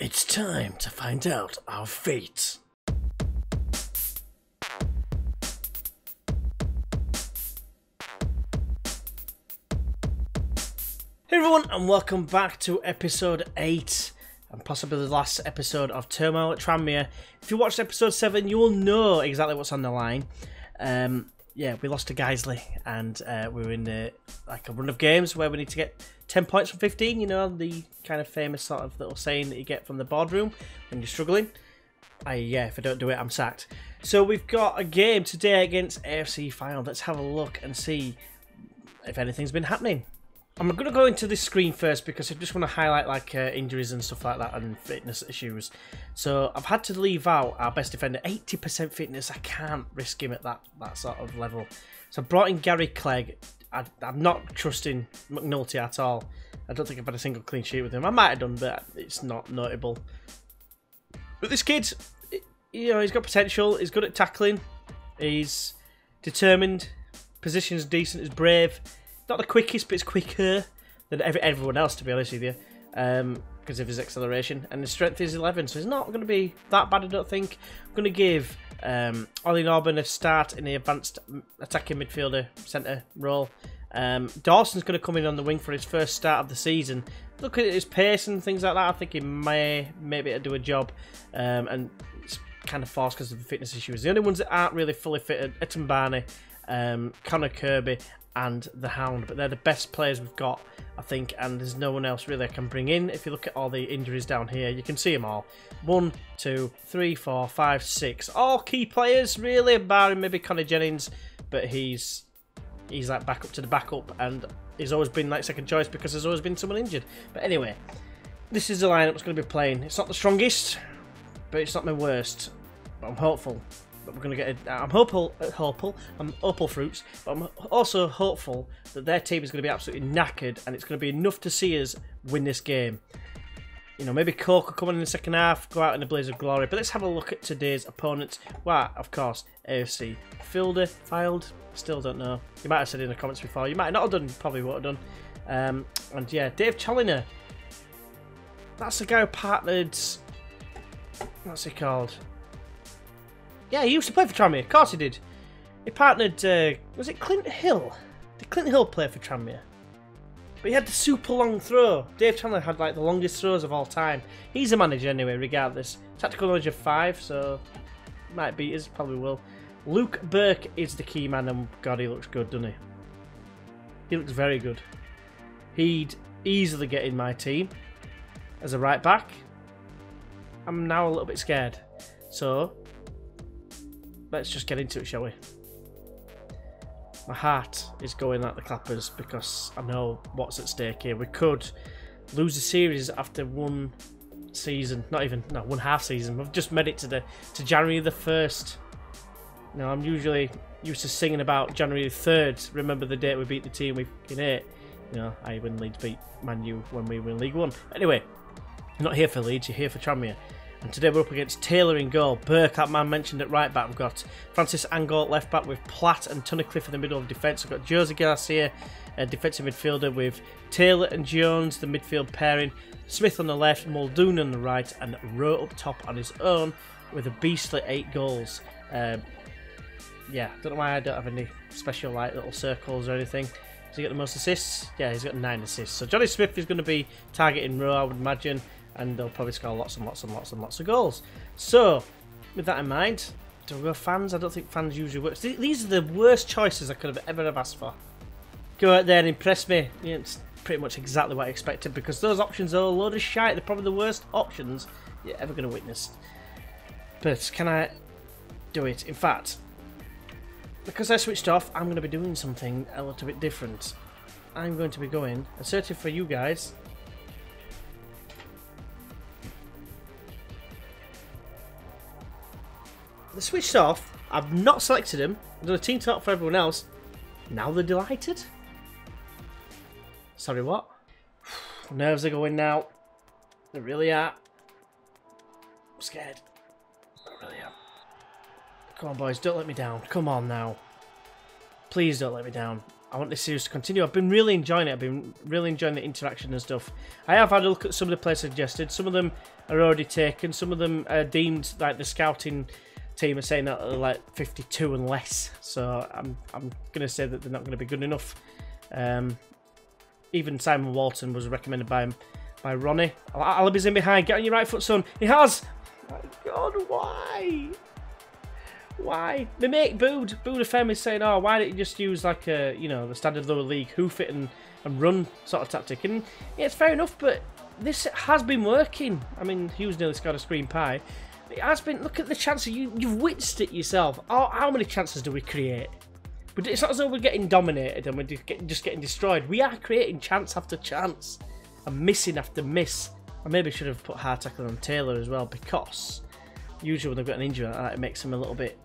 It's time to find out our fate. Hey everyone, and welcome back to episode 8, and possibly the last episode of Turmoil at Tranmere. If you watched episode 7, you will know exactly what's on the line. Yeah, we lost to Guiseley, and we were in a run of games where we need to get 10 points from 15, you know, the kind of famous sort of little saying that you get from the boardroom when you're struggling. Yeah, if I don't do it, I'm sacked. So we've got a game today against AFC Fylde. Let's have a look and see if anything's been happening. I'm going to go into this screen first because I just want to highlight injuries and stuff like that and fitness issues. So I've had to leave out our best defender, 80% fitness. I can't risk him at that sort of level. So I brought in Gary Clegg. I'm not trusting McNulty at all. I don't think I've had a single clean sheet with him. I might have done, but it's not notable. But this kid, you know, he's got potential. He's good at tackling. He's determined. Position's decent. He's brave. Not the quickest, but it's quicker than everyone else, to be honest with you, because of his acceleration. And his strength is 11, so he's not going to be that bad, I don't think. I'm going to give Ollie Norburn a start in the advanced attacking midfielder centre role. Dawson's going to come in on the wing for his first start of the season. Look at his pace and things like that. I think he may be able to do a job, and it's kind of forced because of the fitness issues. The only ones that aren't really fully fit are Eton Barney, Connor Kirby, and the Hound, but they're the best players we've got, I think, and there's no one else really I can bring in. If you look at all the injuries down here, you can see them all. 1, 2, 3, 4, 5, 6. All key players, really, barring maybe Connor Jennings, but he's like back up to the backup, and he's always been like second choice because there's always been someone injured. But anyway, this is the lineup that's going to be playing. It's not the strongest, but it's not my worst. But I'm hopeful that we're going to get it. I'm hopeful. I'm hopeful fruits, but I'm also hopeful that their team is going to be absolutely knackered, and it's going to be enough to see us win this game. You know, maybe Cork will come in the second half, go out in a blaze of glory. But let's have a look at today's opponents. Well, of course, AFC Fylde. Still don't know. You might have said in the comments before. You might not have done. Probably would have done. And yeah, Dave Challoner. That's the guy who partnered. What's he called? Yeah, he used to play for Tranmere. Of course he did. He partnered, was it Clint Hill? Did Clint Hill play for Tranmere? But he had the super long throw. Dave Chandler had like the longest throws of all time. He's a manager anyway, regardless. Tactical knowledge of 5, so might beat us, probably will. Luke Burke is the key man, and God, he looks good, doesn't he? He looks very good. He'd easily get in my team as a right back. I'm now a little bit scared. So let's just get into it, shall we? My heart is going like the clappers because I know what's at stake here. We could lose the series after one season, one half season. We've just made it to January the 1st. Now, I'm usually used to singing about January the 3rd. Remember the date we beat the team we in 8. You know, when Leeds beat Man U when we were in League 1. Anyway, you're not here for Leeds, you're here for Tranmere. And today we're up against Taylor in goal. Burke, that man mentioned at right back. We've got Francis Angol at left back with Platt and Tunnicliffe in the middle of defence. We've got Jose Garcia, a defensive midfielder, with Taylor and Jones, the midfield pairing. Smith on the left, Muldoon on the right, and Rowe up top on his own with a beastly 8 goals. Yeah, don't know why I don't have any special little circles or anything. Has he got the most assists? Yeah, he's got 9 assists. So Johnny Smith is going to be targeting Rowe, I would imagine. And they'll probably score lots and lots and lots and lots of goals. So, with that in mind, do we go fans? I don't think fans usually work. These are the worst choices I could have ever asked for. Go out there and impress me. Yeah, it's pretty much exactly what I expected, because those options are a load of shite. They're probably the worst options you're ever going to witness. But can I do it? In fact, because I switched off, I'm going to be doing something a little bit different. I'm going to be going and searching for you guys. They switched off. I've not selected them. I've done a team talk for everyone else. Now they're delighted. Sorry, what? Nerves are going now. They really are. I'm scared. I really am. Come on, boys. Don't let me down. Come on now. Please don't let me down. I want this series to continue. I've been really enjoying it. I've been really enjoying the interaction and stuff. I have had a look at some of the players suggested. Some of them are already taken. Some of them are deemed, like the scouting team are saying that they're like 52 and less. So I'm going to say that they're not going to be good enough. Even Simon Walton was recommended by Ronnie. Alabi's in behind. Get on your right foot, son. He has. Oh my God, why? Why? My mate GeeW FM is saying, oh, why don't you just use like a, the standard lower league hoof it and run sort of tactic? And yeah, it's fair enough, but this has been working. I mean, Hughes nearly scored a screen pie. It has been. Look at the chances. You've witnessed it yourself. How many chances do we create? But it's not as though we're getting dominated and we're just getting destroyed. We are creating chance after chance and missing after miss. I maybe should have put hard tackle on Taylor as well, because usually when they've got an injury like that, it makes them a little bit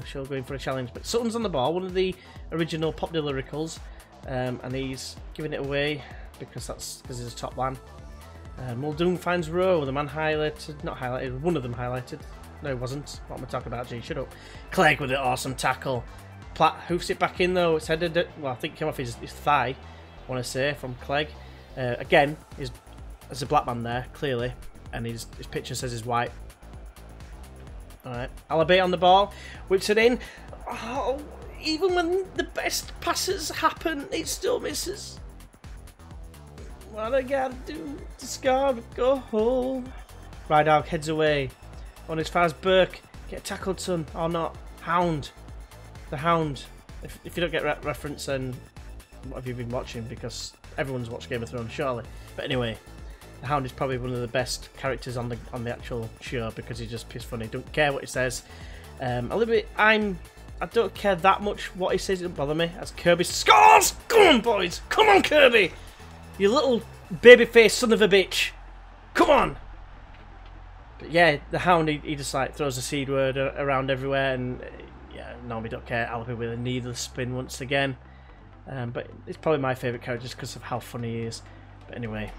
sure going for a challenge. But Sutton's on the ball, one of the original Pop the Lyricals, and he's giving it away because he's a top man. Muldoon finds Rowe, the man highlighted, not highlighted, one of them highlighted. No, it wasn't. What am I talking about? Gee, shut up. Clegg with an awesome tackle. Platt hoofs it back in though. It's headed, well, I think it came off his thigh, I want to say, from Clegg. Again, there's a black man there, clearly, and his picture says he's white. Alright, Alabi on the ball, whips it in. Oh, even when the best passes happen, it still misses. What I gotta do to score, go home. Rydog heads away. On as far as Burke. Get tackled, son, or not. Hound. The Hound. If you don't get reference, then what have you been watching? Because everyone's watched Game of Thrones, surely. But anyway, the Hound is probably one of the best characters on the actual show because he's just piss funny. Don't care what he says. A little bit. I don't care that much what he says. It doesn't bother me. As Kirby scores. Come on, boys. Come on, Kirby. You little babyface son of a bitch. Come on. But yeah, the Hound. He just like throws a seed word around everywhere, and yeah, normally don't care. Alabi with a needless spin once again. But it's probably my favourite character just because of how funny he is. But anyway,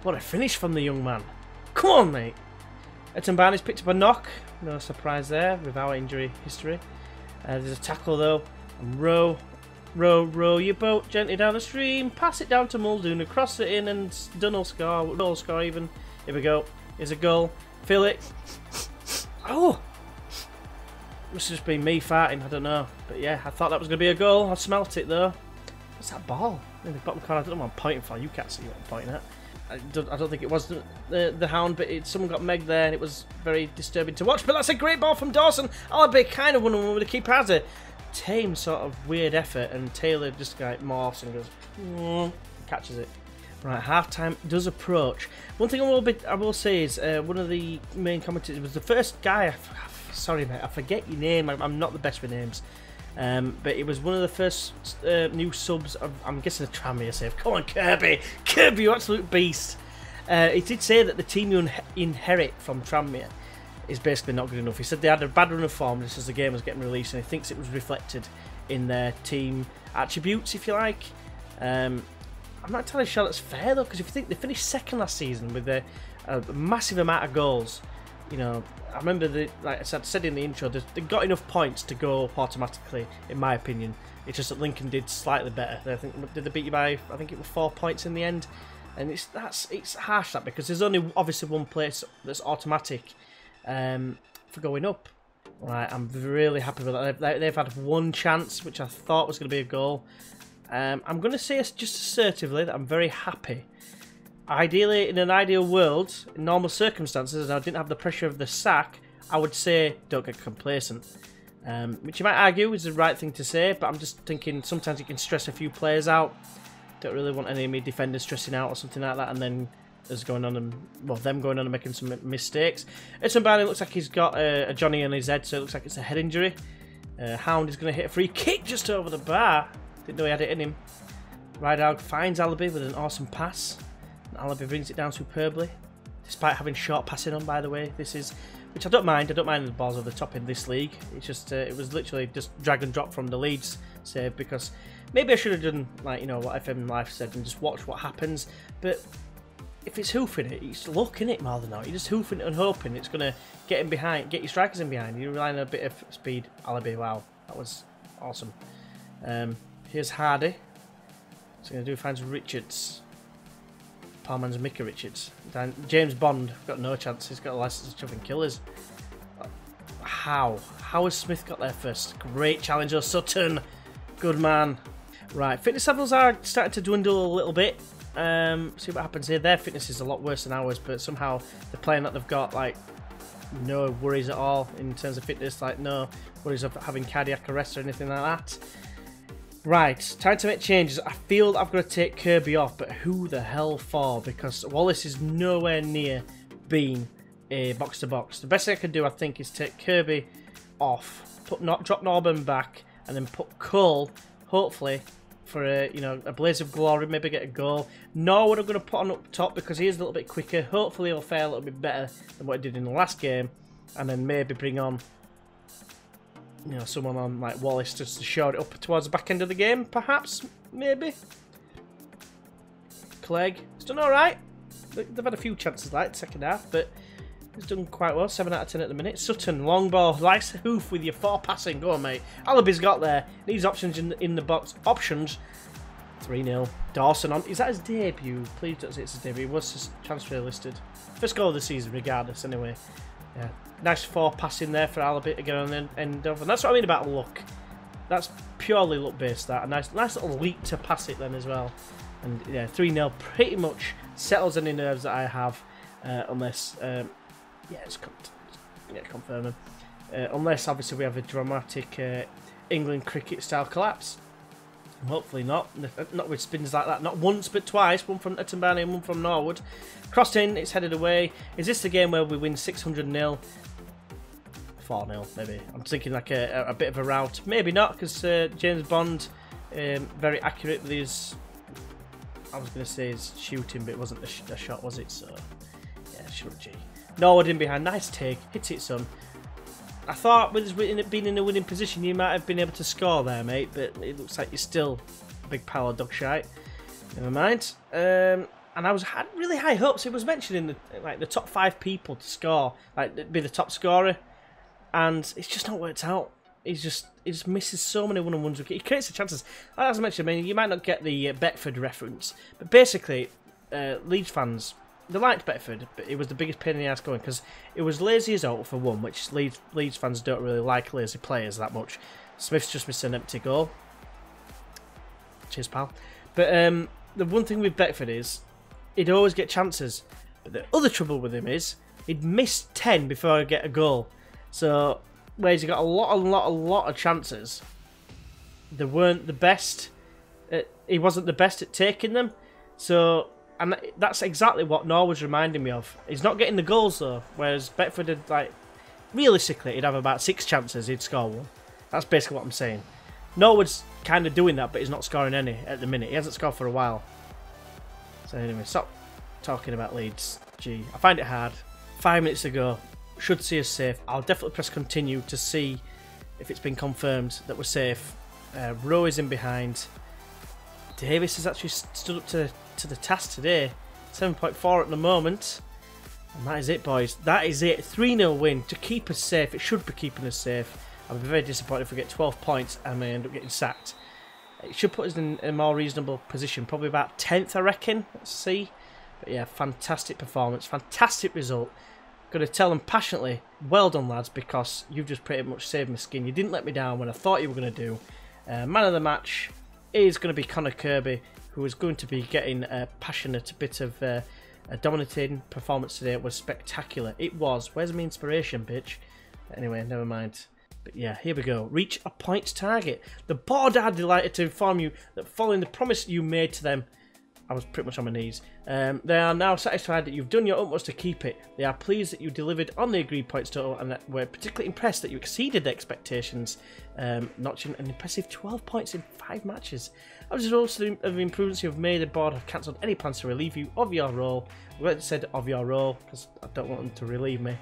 what a finish from the young man. Come on, mate. Eton Barney's picked up a knock. No surprise there with our injury history. There's a tackle though. And row your boat gently down the stream. Pass it down to Muldoon. Cross it in and Dunn will score. Will score even. Here we go. Here's a goal. Feel it. Oh! Must have just been me farting. I don't know. But yeah, I thought that was going to be a goal. I smelt it though. What's that ball? In the bottom corner. I don't know what I'm pointing for. You can't see what I'm pointing at. I don't think it was the Hound, but someone got Meg there and it was very disturbing to watch. But that's a great ball from Dawson. Alabi kind of won with the keeper has a tame sort of weird effort, and Taylor just like morphs and goes, catches it. Right, half-time does approach. One thing I will say is one of the main commentators was the first guy. Sorry, mate, I forget your name. I'm not the best with names. But it was one of the first new subs of, I'm guessing, a Tranmere save. Come on, Kirby! Kirby, you absolute beast! He did say that the team you inherit from Tranmere is basically not good enough. He said they had a bad run of form just as the game was getting released, and he thinks it was reflected in their team attributes, if you like. I'm not entirely sure that's fair, though, because if you think they finished second last season with a massive amount of goals, you know, I remember, like I said in the intro, they got enough points to go up automatically, in my opinion. It's just that Lincoln did slightly better. Did they beat you by, I think it was 4 points in the end? And it's harsh, that, because there's only obviously one place that's automatic for going up. Right, I'm really happy with that. They've had one chance, which I thought was going to be a goal. I'm going to say just assertively that I'm very happy. Ideally, in an ideal world, in normal circumstances, and I didn't have the pressure of the sack, I would say don't get complacent. Which you might argue is the right thing to say, but I'm just thinking sometimes you can stress a few players out. Don't really want any of me defenders stressing out or something like that, and then us going on and, well, them going on and making some mistakes. Eton Barney looks like he's got a Johnny on his head, so it looks like it's a head injury. Hound is going to hit a free kick just over the bar. Didn't know he had it in him. Rydog finds Alabi with an awesome pass. And Alabi brings it down superbly, despite having short passing on, by the way. This is, which I don't mind. I don't mind the balls over the top in this league. It's just, it was literally just drag and drop from the Leeds save, because maybe I should have done, like, you know, what FM Live said and just watch what happens. But if it's hoofing it, you just look in it more than that. You're just hoofing it and hoping it's going to get in behind, get your strikers in behind. You're relying on a bit of speed. Alabi, wow, that was awesome. Here's Hardy. So going to do finds Richards. Palman's Micky Richards. Dan, James Bond, got no chance. He's got a license to chuffing killers. How? How has Smith got there first? Great challenge, oh Sutton. Good man. Right, fitness levels are starting to dwindle a little bit. See what happens here. Their fitness is a lot worse than ours, but somehow they're playing that they've got like no worries at all in terms of fitness, like no worries of having cardiac arrest or anything like that. Right, time to make changes. I feel I've got to take Kirby off, but who the hell for? Because Wallace is nowhere near being a box-to-box. The best thing I can do, I think, is take Kirby off, drop Norburn back, and then put Cole, hopefully, for a blaze of glory, maybe get a goal. Norwood I'm going to put on up top because he is a little bit quicker. Hopefully he'll fare a little bit better than what he did in the last game, and then maybe bring on someone on like Wallace just to shore it up towards the back end of the game, perhaps, maybe. Clegg, he's done all right. They've had a few chances like second half, but he's done quite well. 7 out of 10 at the minute. Sutton, long ball, nice hoof with your 4 passing. Go on, mate. Alabi's got there. Needs options in the box. Options. 3-0. Dawson on. Is that his debut? Please don't say it's his debut. He was just transfer listed. First goal of the season, regardless. Anyway, yeah. Nice 4 passing there for Alabi to get on the end of. And that's what I mean about luck. That's purely luck based. That a nice little leap to pass it then as well. And yeah, 3-0 pretty much settles any nerves that I have, unless it's confirming. Unless obviously we have a dramatic England cricket style collapse. Hopefully not. Not with spins like that. Not once but twice. One from Uttenbani and one from Norwood. Crossed in. It's headed away. Is this the game where we win 600-0? 4-0 maybe. I'm thinking like a bit of a rout. Maybe not because James Bond very accurate with his. I was going to say his shooting, but it wasn't a shot, was it? So yeah, sure, G. Norwood in behind. Nice take. Hit it, son. I thought with it being in a winning position, you might have been able to score there, mate, but it looks like you're still a big pile of dog shite. Never mind. And I had really high hopes. It was mentioned in the top 5 people to score, like be the top scorer, and it's just not worked out. He just misses so many one-on-ones. He creates the chances. As I mentioned, I mean, you might not get the Beckford reference, but basically, Leeds fans. They liked Beckford, but it was the biggest pain in the ass going because it was lazy as out for one, which Leeds fans don't really like lazy players that much. Smith's just missed an empty goal. Cheers, pal. But the one thing with Beckford is he'd always get chances. But the other trouble with him is he'd miss 10 before he'd get a goal. So whereas he got a lot of chances, they weren't the best. He wasn't the best at taking them. So. And that's exactly what Norwood's reminding me of. He's not getting the goals though, whereas Beckford had, like, realistically, he'd have about 6 chances, he'd score 1. That's basically what I'm saying. Norwood's kind of doing that, but he's not scoring any at the minute. He hasn't scored for a while. So anyway, stop talking about Leeds. Gee, I find it hard. 5 minutes ago, should see us safe. I'll definitely press continue to see if it's been confirmed that we're safe. Rowe is in behind. Davis has actually stood up to the task today. 7.4 at the moment. And that is it, boys. That is it. 3-0 win to keep us safe. It should be keeping us safe. I'll be very disappointed if we get 12 points and we end up getting sacked. It should put us in a more reasonable position. Probably about 10th, I reckon. Let's see. But yeah, fantastic performance. Fantastic result. Got to tell them passionately, well done, lads, because you've just pretty much saved my skin. You didn't let me down when I thought you were going to do. Man of the match is going to be Connor Kirby, who is going to be getting a passionate bit of a dominating performance today. It was spectacular. It was. Where's my inspiration, bitch? Anyway, never mind. But yeah, here we go. Reach a points target. The board are delighted to inform you that following the promise you made to them, I was pretty much on my knees. They are now satisfied that you've done your utmost to keep it. They are pleased that you delivered on the agreed points total and that we're particularly impressed that you exceeded their expectations, notching an impressive 12 points in 5 matches. As a result of the improvements you have made, the board have cancelled any plans to relieve you of your role. I'm glad you said of your role because I don't want them to relieve me.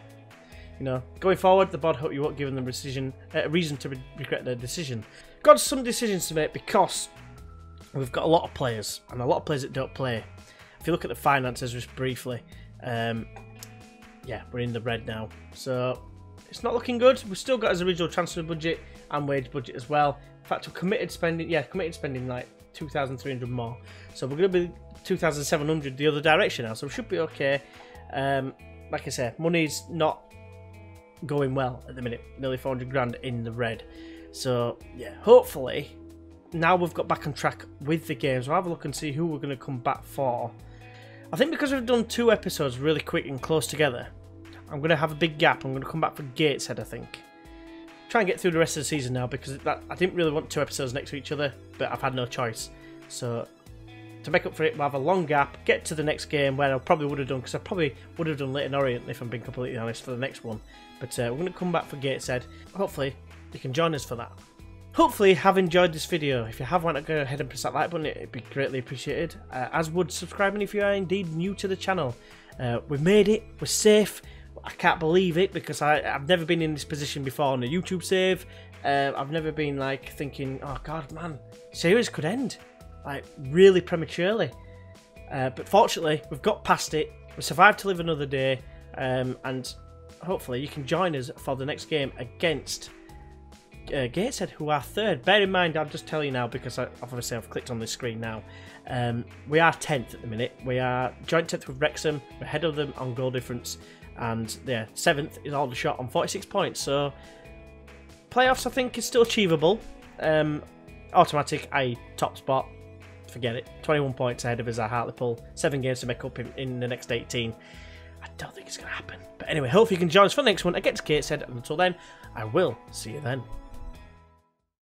You know, going forward, the board hope you won't give them a reason to regret their decision. Got some decisions to make because we've got a lot of players, and a lot of players that don't play. If you look at the finances just briefly, yeah, we're in the red now. So it's not looking good. We've still got his original transfer budget and wage budget as well. In fact, we're committed spending like 2,300 more. So we're going to be 2,700 the other direction now, so we should be okay. Like I say, money's not going well at the minute. Nearly 400 grand in the red. So, yeah, hopefully, now we've got back on track with the games, we'll have a look and see who we're going to come back for. I think because we've done 2 episodes really quick and close together, I'm going to have a big gap. I'm going to come back for Gateshead, I think. Try and get through the rest of the season now, because I didn't really want 2 episodes next to each other, but I've had no choice. So, to make up for it, we'll have a long gap, get to the next game, where I probably would have done, because I probably would have done Leighton Orient, if I'm being completely honest, for the next one. But we're going to come back for Gateshead. Hopefully, you can join us for that. Hopefully you have enjoyed this video. If you have, why not go ahead and press that like button, it'd be greatly appreciated. As would subscribing if you are indeed new to the channel. We've made it, we're safe. I can't believe it, because I've never been in this position before on a YouTube save. I've never been like thinking, oh god man, series could end like really prematurely. But fortunately we've got past it, we survived to live another day, and hopefully you can join us for the next game against Gateshead, who are 3rd. Bear in mind, I'll just tell you now, because obviously I've clicked on the screen now. We are 10th at the minute. We are joint 10th with Wrexham. We're ahead of them on goal difference, and yeah, 7th is Aldershot on 46 points. So playoffs, I think, is still achievable. Automatic, i.e. top spot, forget it. 21 points ahead of us are Hartlepool. 7 games to make up in the next 18. I don't think it's going to happen. But anyway, hopefully you can join us for the next one against Gateshead. And until then, I will see you then.